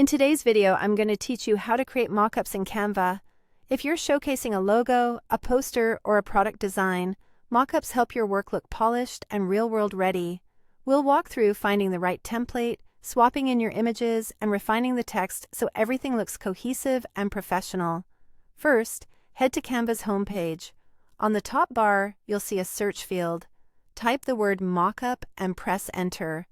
In today's video, I'm going to teach you how to create mockups in Canva. If you're showcasing a logo, a poster, or a product design, mockups help your work look polished and real-world ready. We'll walk through finding the right template, swapping in your images, and refining the text so everything looks cohesive and professional. First, head to Canva's homepage. On the top bar, you'll see a search field. Type the word mockup and press enter.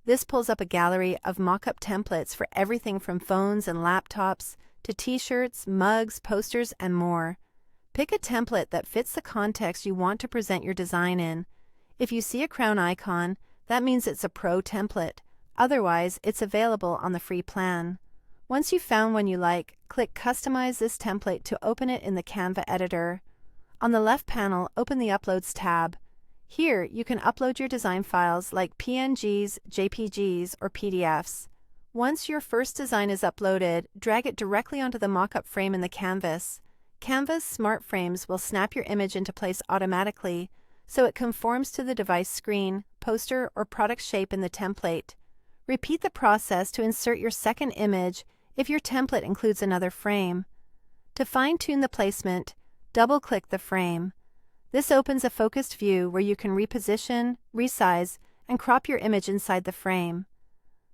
This pulls up a gallery of mockup templates for everything from phones and laptops to t-shirts, mugs, posters, and more. Pick a template that fits the context you want to present your design in. If you see a crown icon, that means it's a pro template. Otherwise, it's available on the free plan. Once you've found one you like, click Customize this template to open it in the Canva editor. On the left panel, open the Uploads tab. Here, you can upload your design files like PNGs, JPGs, or PDFs. Once your first design is uploaded, drag it directly onto the mockup frame in the canvas. Canva's smart frames will snap your image into place automatically, so it conforms to the device screen, poster, or product shape in the template. Repeat the process to insert your second image if your template includes another frame. To fine-tune the placement, double-click the frame. This opens a focused view where you can reposition, resize, and crop your image inside the frame.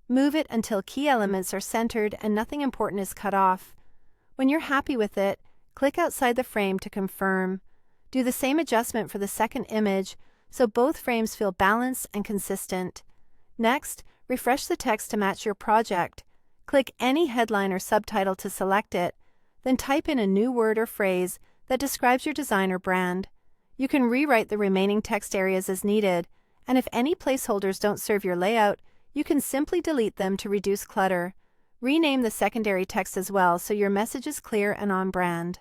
Move it until key elements are centered and nothing important is cut off. When you're happy with it, click outside the frame to confirm. Do the same adjustment for the second image so both frames feel balanced and consistent. Next, refresh the text to match your project. Click any headline or subtitle to select it, then type in a new word or phrase that describes your design or brand. You can rewrite the remaining text areas as needed, and if any placeholders don't serve your layout, you can simply delete them to reduce clutter. Rename the secondary text as well so your message is clear and on brand.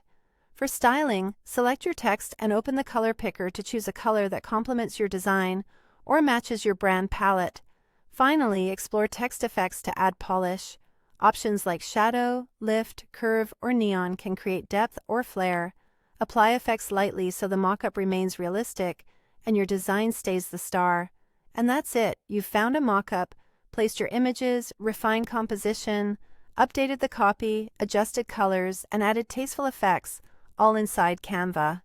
For styling, select your text and open the color picker to choose a color that complements your design or matches your brand palette. Finally, explore text effects to add polish. Options like shadow, lift, curve, or neon can create depth or flare. Apply effects lightly so the mockup remains realistic and your design stays the star. And that's it. You've found a mockup, placed your images, refined composition, updated the copy, adjusted colors, and added tasteful effects, all inside Canva.